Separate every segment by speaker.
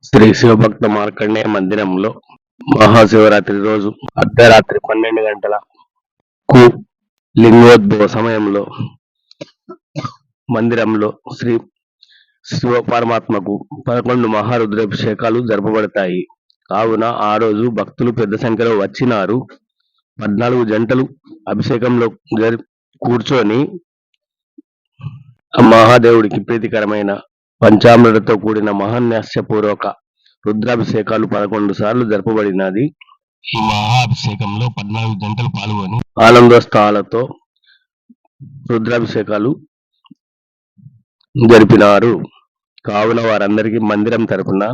Speaker 1: శ్రీ శివభక్త మార్కండేయ మందిరంలో మహాశివరాత్రి రోజు అర్ధరాత్రి 12 గంటలకు లింగోద్భవ సమయంలో మందిరంలో శ్రీ శివ పరమాత్మకు 11 మహారుద్రాభిషేకాలు జరపబడతాయి. కావున ఆ రోజు భక్తులు పెద్ద సంఖ్యలో వచ్చినారు. 14 జంటలు అభిషేకంలో కూర్చొని మహాదేవుడికి ప్రీతికరమైన పంచామృతతో కూడిన మహాన్యాసపూర్వక రుద్రాభిషేకాలు 11 సార్లు జరపబడినది. ఈ మహాభిషేకంలో 14 జంటలు పాల్గొని ఆనందోత్సాహాలతో రుద్రాభిషేకాలు జరిపినారు. కావున వారందరికీ మందిరం తరపున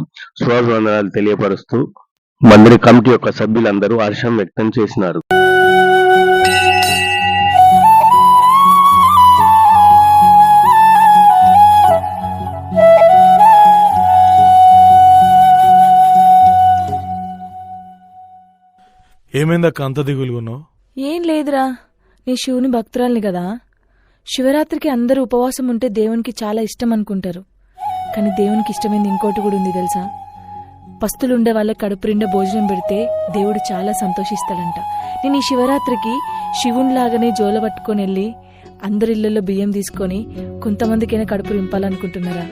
Speaker 1: శుభాభివందనాలు తెలియపరుస్తూ మందిర కమిటీ యొక్క సభ్యులందరూ హర్షం వ్యక్తం చేసినారు.
Speaker 2: ఏమైందక్క అంత దిగులుగున్నావు?
Speaker 3: ఏం లేదురా, నీ శివుని భక్తురాల్ని కదా. శివరాత్రికి అందరూ ఉపవాసం ఉంటే దేవునికి చాలా ఇష్టం అనుకుంటారు. కానీ దేవునికి ఇష్టమైంది ఇంకోటి కూడా ఉంది తెలుసా? పస్తులుండే వాళ్ళకి కడుపు నిండా భోజనం పెడితే దేవుడు చాలా సంతోషిస్తాడంట. నేను ఈ శివరాత్రికి శివునిలాగానే జోల పట్టుకొని వెళ్ళి అందరి ఇళ్లలో బియ్యం తీసుకొని కొంతమందికైనా కడుపు నింపాలనుకుంటున్నారా?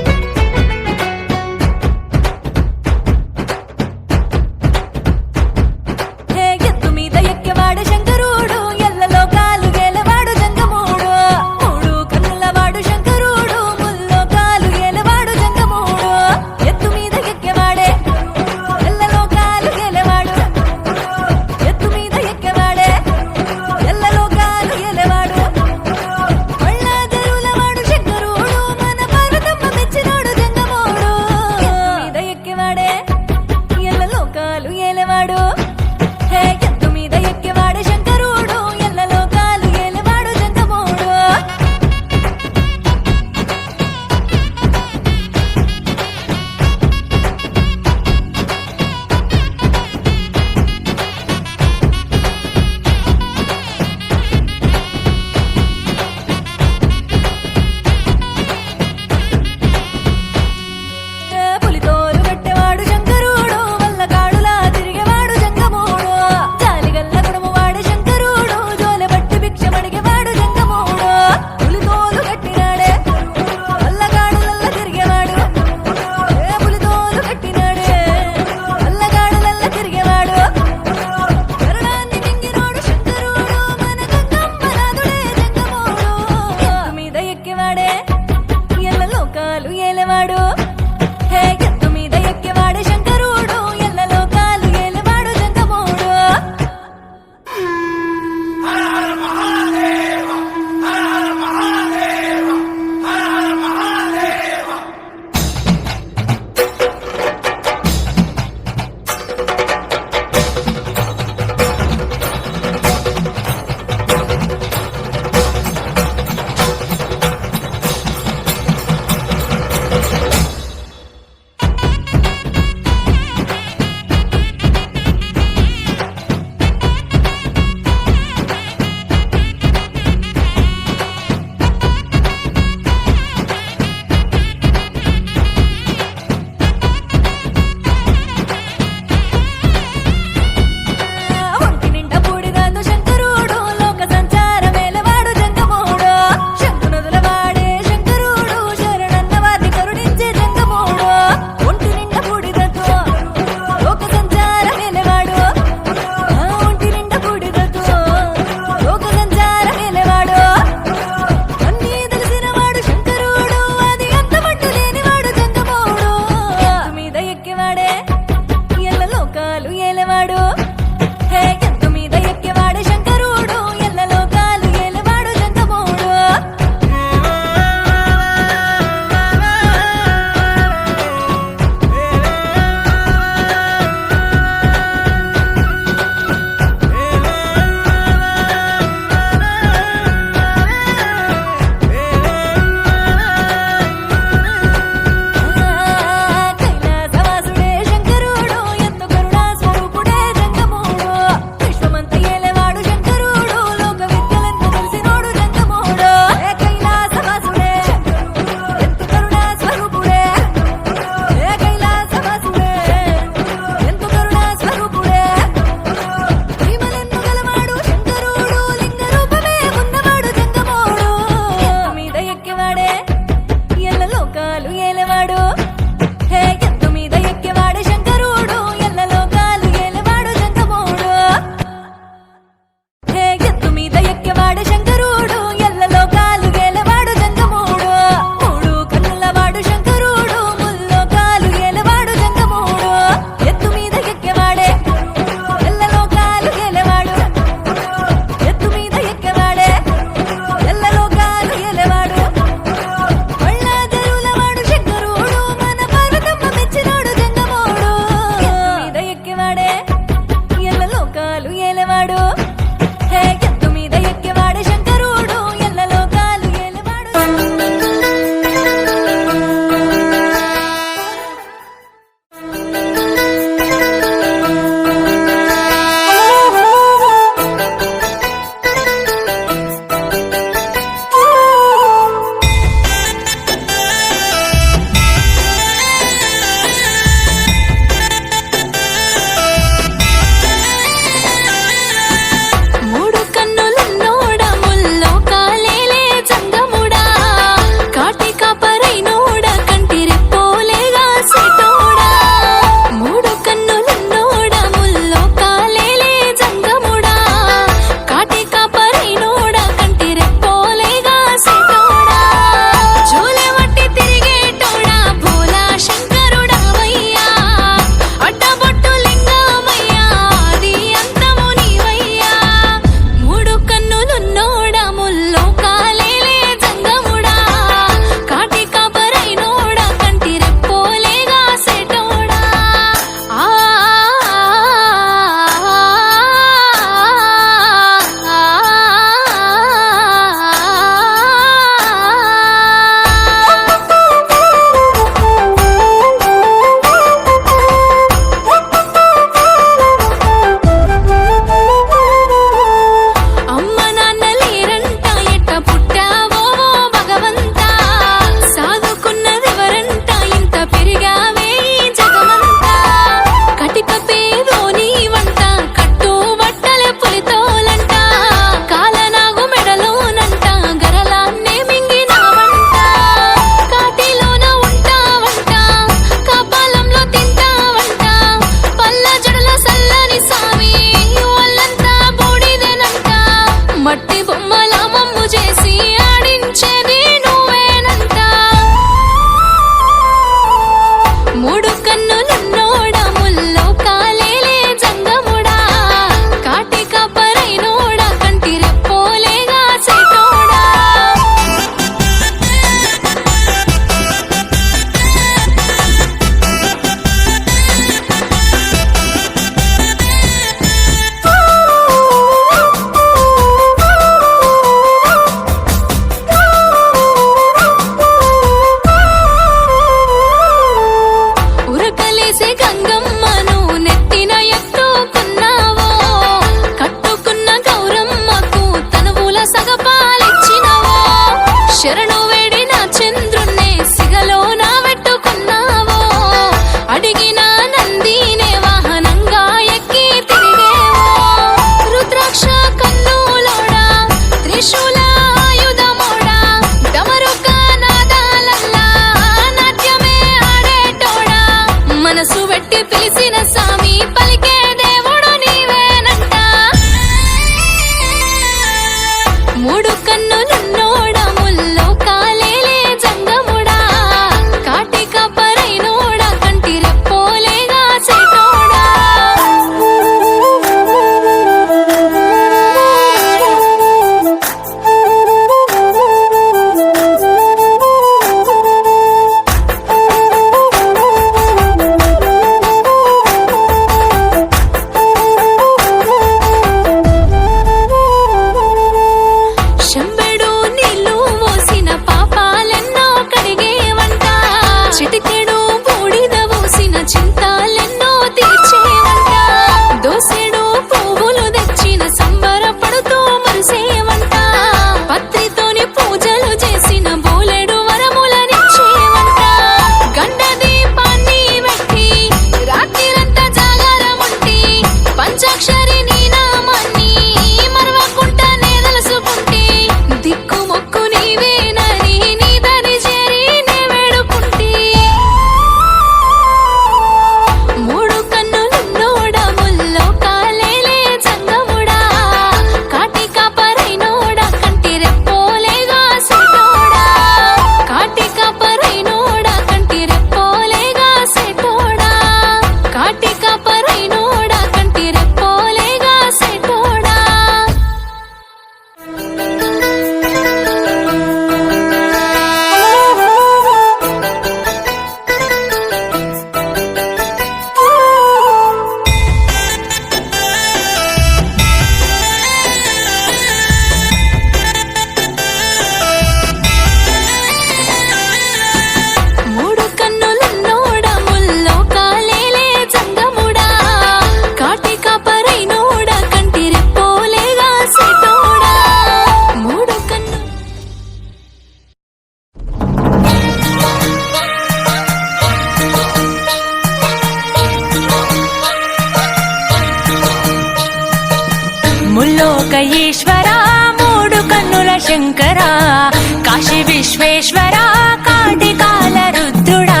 Speaker 2: విశ్వేశ్వరా కాటికాల రుద్రుడా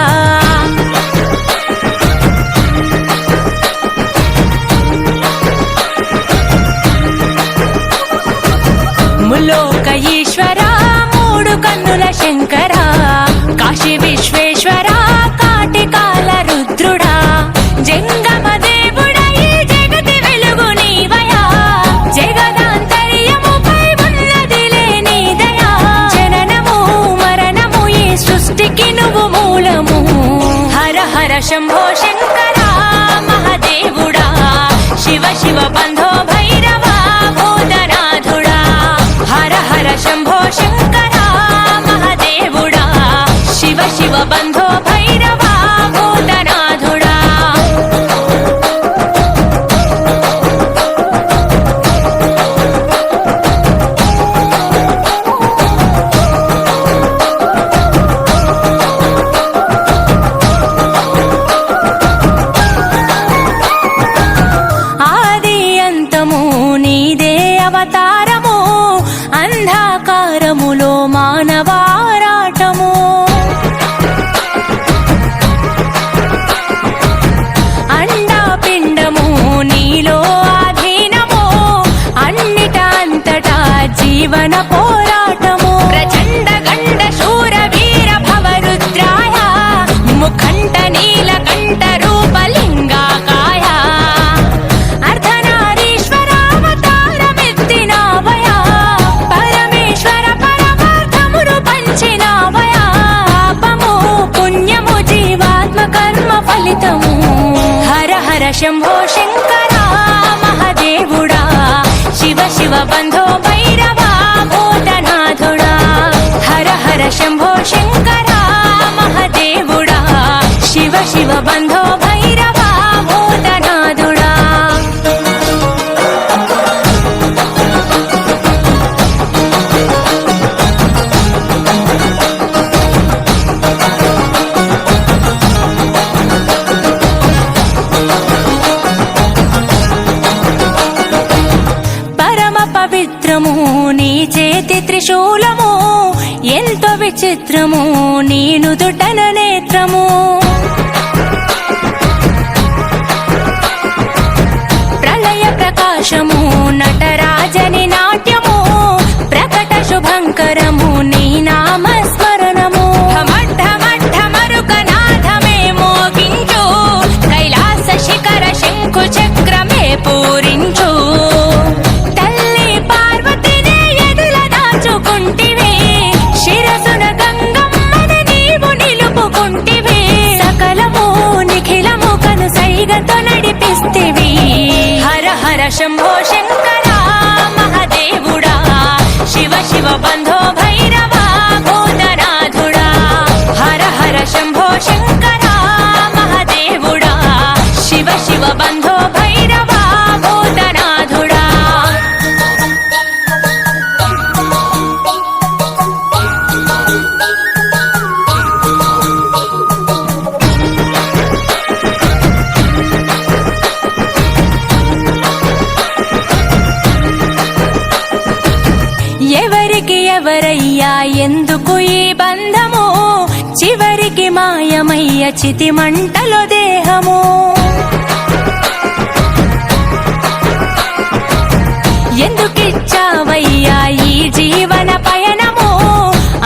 Speaker 2: ములోక ఈశ్వరా మూడు కన్నుల శంకరా కాశీ విశ్వేశ్వరా కాటికాల రుద్రుడా జంగమ దేవుడా ఈ జగతి వెలుగు నీవయా జగదాంతర్యముపై ఉన్నదిలే నీ దయా జననము మరణము ఈ సృష్టికి నువ్వు మూలము హర హర శంభో శంకరా మహాదేవుడా శివ శివ బంధో భైరవా భూతనాథుడా హర హర శంభో శంకరా మహాదేవుడా శివ శివ బంధో భైరవా భూతనాథుడా ఆది అంతము నీదే అవతారము అంధకారములో మానవారాటము అండాపిండము నీలో ఆధీనము అన్నిట అంతటా జీవన పోరాటము ప్రచండ గండ శూర వీర భవరుద్రాయ ముఖంట నీలకంఠ రూపలింగాకాయ అర్ధనారీశ్వరావతారమెత్తినావయా పరమేశ్వర పరమార్థమును పంచినావయా పాపము పుణ్యము జీవాత్మ కర్మ ఫలితము హర హర శంభో శంకరా మహాదేవుడా శివ శివ బంధో భైరవా భూతనాథుడా హర హర శంభో శంకరా మహాదేవుడా శివ శివ బంధో భైరవా భూతనాథుడా పరమ పవిత్రము నీ చేతి త్రిశూలము ఎంతో విచిత్రము నీ నుదుటన నేత్రము ప్రళయ ప్రకాశము నటరాజని నాట్యము ప్రకట శుభంకరము నీ నామస్మరణము ఢమరుకనాథమే మోగించు కైలాస శిఖర శంఖు చక్రమే పూరించు తల్లి పార్వతినే ఎదుల దాచుకుంటివే శిరసున గంగమ్మని నీవు నిలుపుకుంటివే సకలము నిఖిలము కను సైగతో నడిపిస్తివి హర హర శంభో శంకరా మహాదేవుడా శివ శివ బంధో భైరవా భూతనాథుడా హర హర శంభో శంకరా మహాదేవుడా శివ శివ బంధో భైరవా భూతనాథుడా ఎవరికి ఎవరయ్యా ఎందుకు ఈ బంధము చివరికి మాయమయ్య చితి మంటలో దేహము ఎందుకిచ్చావయ్యా ఈ జీవన పయనము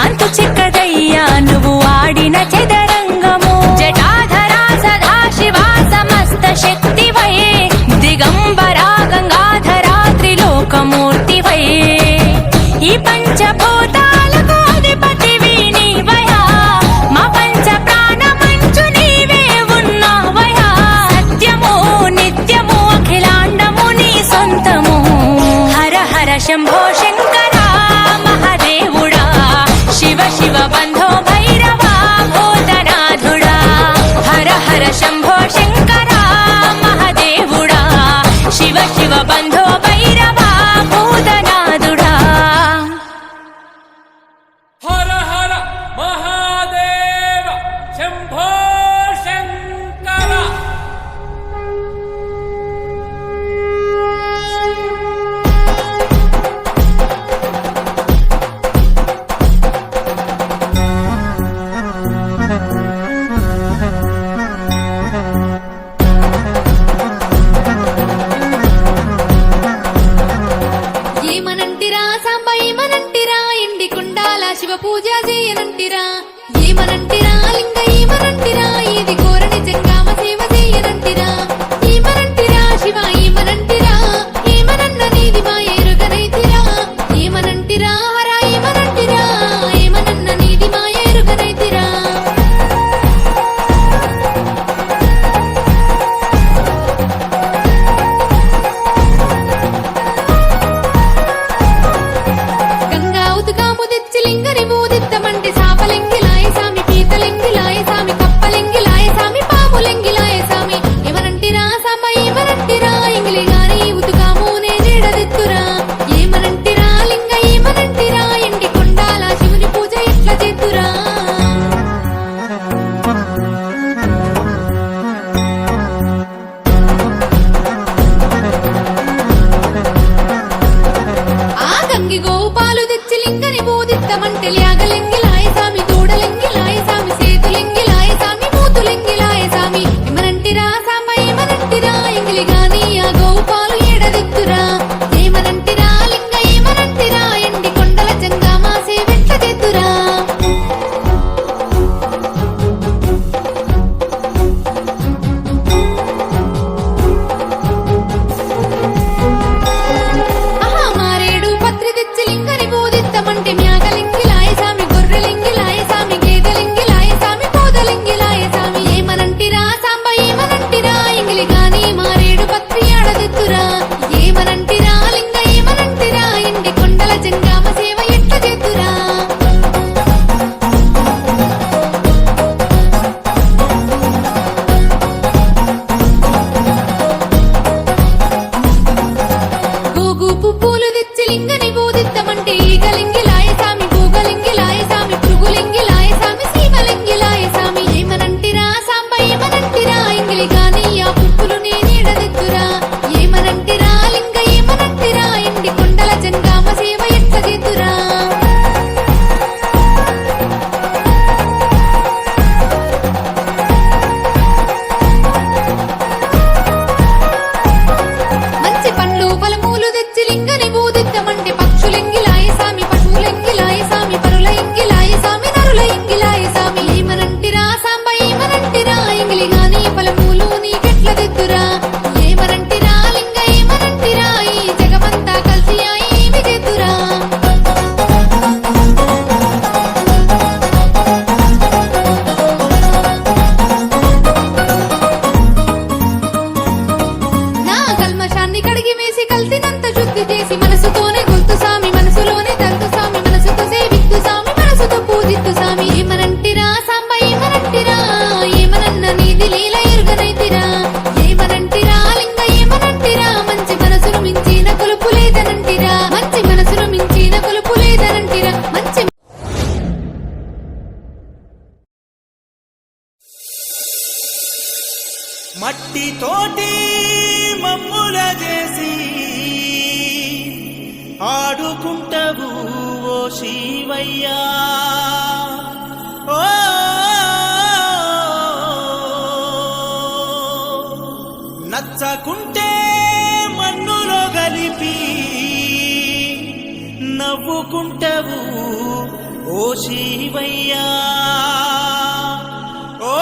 Speaker 2: అంతు చిక్కదయ్యా నువ్వు ఆడిన చదరంగము జటాధరా సదా శివా సమస్త శక్తివై దిగంబరా గంగాధరా త్రిలోకమూర్తివై ఈ పంచభూతాలకు అధిపతివి నీవయా మా పంచ ప్రాణమంచు నీవే ఉన్నావయా సత్యము నిత్యము అఖిలాండము నీ సొంతము హర హర శంభో శంకరా మహాదేవుడా శివ శివ బంధో భైరవా భూత
Speaker 4: ఆ గంగి గోపాలు తెచ్చి లింగని బోధిత్తమంటే ల్యాగలింగి లాయసామి తోడలింగి లాయసామి సేతులింగి లాయసామి మూతులింగి లాయసామి ఏమనంటిరా సాంబ ఏమనంటిరా ఎంగిలి గాని ఆ గోపాలు ఏడదిత్తురా ఏమనంటిరా లింగ ఏమనంటిరా ఎండి కొండల జంగామా సేవెట్ల చేతురా ఆహా మారేడు పత్రి తెచ్చి లింగని బోధిత్తమంటే మ్యాగలింగి లాయసామి గొర్రెలింగి లాయసామి గేదెలింగి లాయసామి పోదలింగి లాయసామి ఏమనంటిరా సాంబ ఏమనంటిరా ఎంగిలి గాని మారేడు పత్రి ఆడదిత్తురా ఏమనంటిరా లింగ ఏమనంటిరా ఎండి కొండల జంగామ సేవ ఎట్ల చేతురా గోగు పూలు తెచ్చి లింగని బోధిత్తమంటే ఈగలింగి లాయసామి గూగలింగి లాయసామి పురుగులింగి లాయసామి సీమలింగి లాయసామి ఏమనంటిరా సాంబ ఏమనంటిరా ఎంగిలి గాని ఆ పుప్పులు నేనేడదిద్దురా ఏమనంటిరా లింగ ఏమనంటిరా ఎండి కొండల జంగామ సేవ ఎట్ల చేతురా మంచి పండ్లు ఫలమూలు తెచ్చి లింగని బోధిత్తమంటే పక్షులింగి లాయసామి పశువులింగి లాయసామి పరుల ఇంగి లాయసామి నరుల ఇంగి లాయసామి ఏమనంటిరా సాంబ ఏమనంటిరా ఎంగిలి గాని ఫలమూలు నీకెట్ల దిద్దురా ఏమనంటిరా లింగ ఏమనంటిరా ఈ జగమంతా కలిసి ఏమి చేతురా నా కల్మషాన్ని కడిగి వేసి కల్తీనంత శుద్ధి చేసి మనసుతోనే గుర్తు సామి మనసులోనే తంతు సామి మనసుతో సేవిత్తు సామి మనసుతో పూజిత్తు సామి ఏమనంటిరా సాంబ ఏమనంటిరా ఏమనన్న నీది లీల ఎరుగనైతిరా ఏమనంటిరా లింగ ఏమనంటిరా మంచి మనసును మించిన కొలుపు లేదనంటిరా మంచి మనసును మించిన కొలుపు లేదనంటిరా మంచి
Speaker 5: మట్టి తోటి మమ్ముల చేసి ఆడుకుంటవు ఓ శివయ్యా ఓ నచ్చకుంటే మన్నులో గలిపి నవ్వుకుంటవు ఓ శివయ్యా ఓ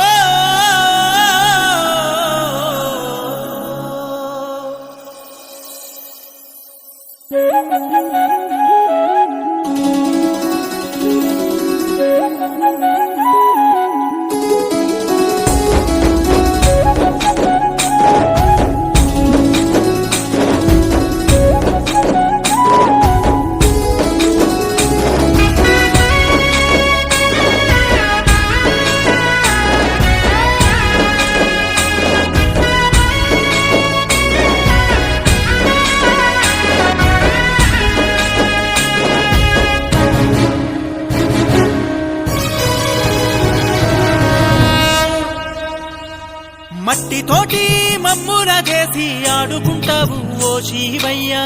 Speaker 5: మట్టి తోటి మమ్ముల చేసి ఆడుకుంటావు ఓ శివయ్యా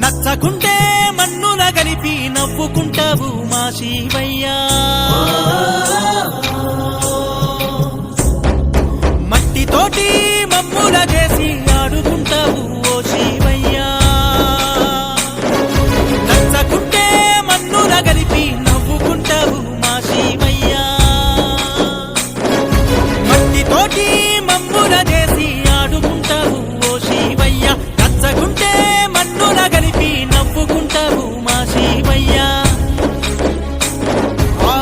Speaker 5: నచ్చకుంటే మన్నుల కలిపి నవ్వుకుంటావు మా శివయ్యా మట్టి తోటి మమ్ముల చేసి ఆడుకుంటావు ఓ శివయ్యా నచ్చకుంటే మన్నుల కలిపి నవ్వుకుంటావు మా శివయ్యా మట్టి తోటి మమ్ముల చేసి ఆడుకుంటావు ఓ శివయ్యా నచ్చకుంటే మన్నుల కలిపి నవ్వుకుంటావు మా శివయ్యా ఆ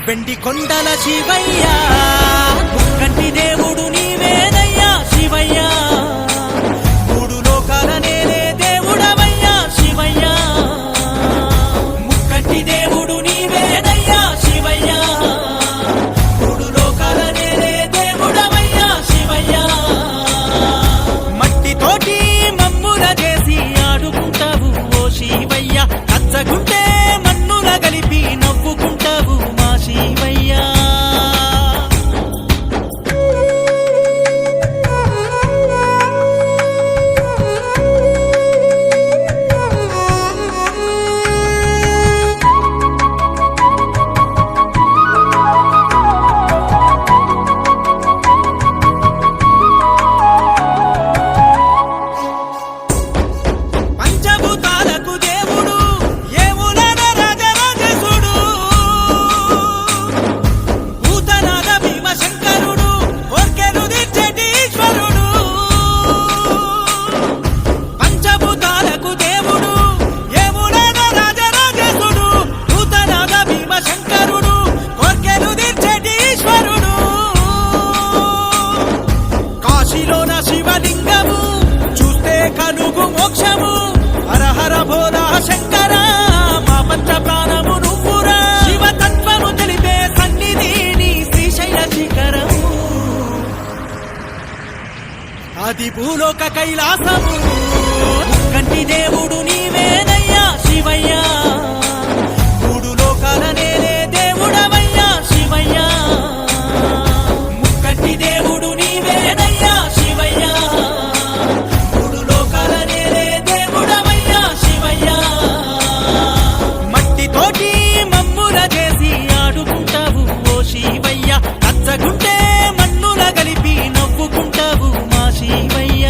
Speaker 5: వెండి కొండల శివయ్య ముక్కంటి దేవుడు నీవేనయ్యా శివయ్య మూడు లోకాల నేలే దేవుడవయ్యా శివయ్య ముక్కంటి దేవుడు నీవేనయ్యా శివయ్య మూడు లోకాల నేలే దేవుడవయ్యా శివయ్య మట్టితోటి మమ్ముల చేసి ఆడుకుంటావు ఓ శివయ్య కచ్చగుంటే మన్నుల కలిపి నవ్వుకుంటావు మా శివయ్య పంచభూతాలకు దేవుడు ఏములన రాజరాజసుడు భూతనాథ భీమశంకరుడు కోర్కెలు తీర్చేటీశ్వరుడు పంచభూతాలకు దేవుడు ఏములన రాజరాజసుడు భూతనాథ భీమశంకరుడు కోర్కెలు తీర్చేటీశ్వరుడు కాశీలోన శివలింగము చూస్తే కలుగు మోక్షము హర హర భోలా శంకర మా పంచ ప్రాణము నువ్వురా శివతత్వము తెలిపే సన్నిధి నీ శ్రీశైల శిఖరము ఆది భూలోక కైలాసము కంటి దేవుడు నీవేనయ్యా శివయ్య మూడు లోకాల నేలే దేవుడవయ్యా శివయ్య ముక్కంటి దేవుడు నీవేనయ్యా శివయ్య మూడు లోకాల నేలే దేవుడవయ్యా శివయ్య మట్టితోటి మమ్ముల చేసి ఆడుకుంటావు ఓ శివయ్య కచ్చగుంటే మన్నుల కలిపి నవ్వుకుంటావు మా శివయ్య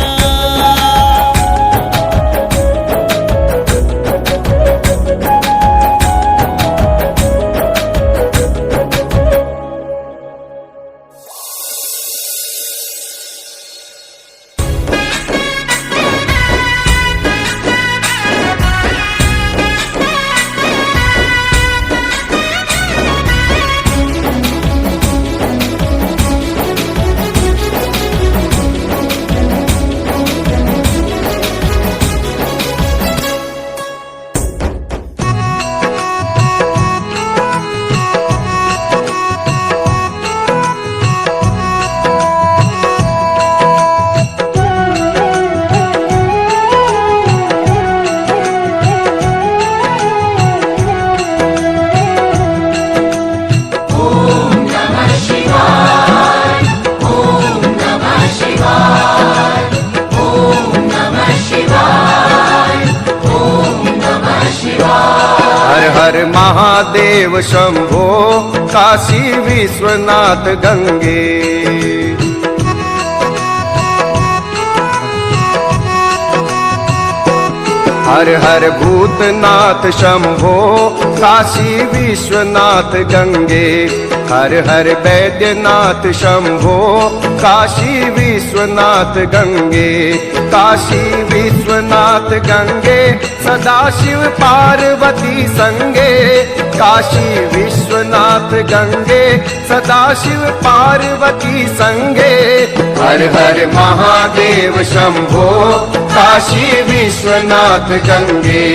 Speaker 6: हर हर महादेव शंभो काशी विश्वनाथ गंगे हर हर भूतनाथ शंभो काशी विश्वनाथ गंगे हर हर वैद्यनाथ शंभो काशी विश्वनाथ गंगे काशी विश्वनाथ गंगे सदाशिव पार्वती संगे काशी विश्वनाथ गंगे सदाशिव पार्वती संगे हर हर महादेव शंभो काशी विश्वनाथ गंगे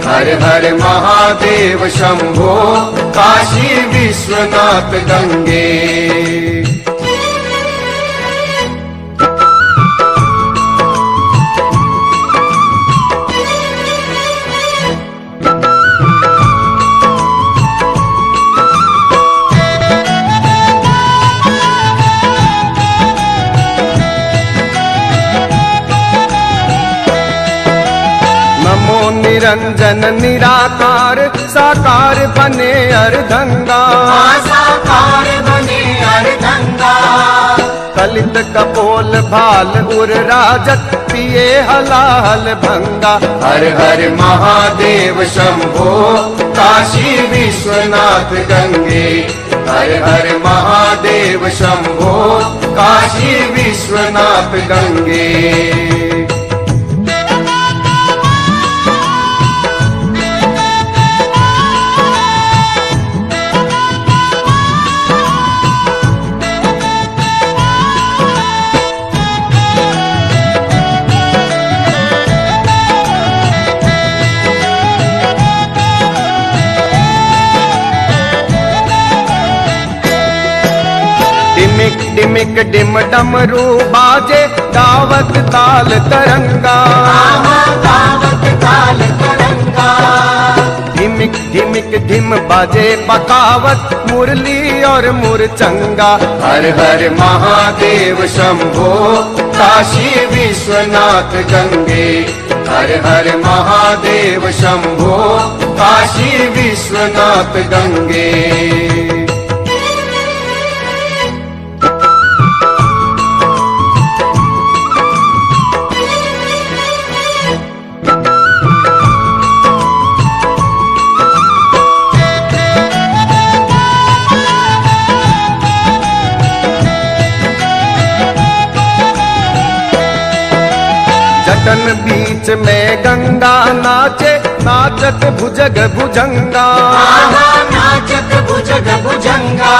Speaker 6: हर हर महादेव शंभो काशी विश्वनाथ गंगे निरंजन निराकार साकार बने अर्धंगा साकार बने अर्धंगा कलित कपोल भाल उर राजत पिए हलाहल भंगा हर हर महादेव शंभो काशी विश्वनाथ गंगे हर हर महादेव शंभो काशी विश्वनाथ गंगे ढिमिक डिम डमरू बाजे गावत ताल तरंगा ढिमिक ढिमिक ढिम बाजे पकावत मुरली और मुरचंगा हर हर महादेव शंभो काशी विश्वनाथ गंगे हर हर महादेव शंभो काशी विश्वनाथ गंगे जटन बीच में गंगा नाचे नाचत भुजग भुजंगा नाचत भुजग भुजंगा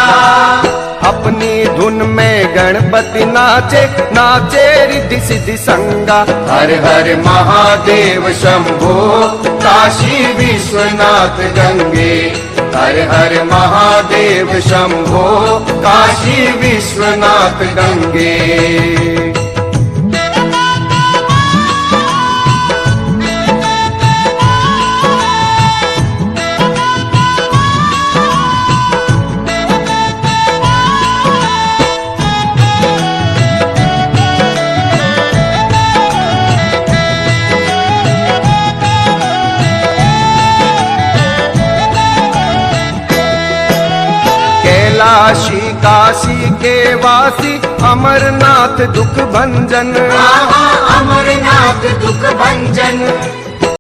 Speaker 6: अपनी धुन में गणपति नाचे नाचे रिद्धि सिद्धि संगा हर हर महादेव शंभो काशी विश्वनाथ गंगे हर हर महादेव शंभो काशी विश्वनाथ गंगे कैलाशी काशी के वासी अमरनाथ दुख भंजन अमरनाथ दुख भंजन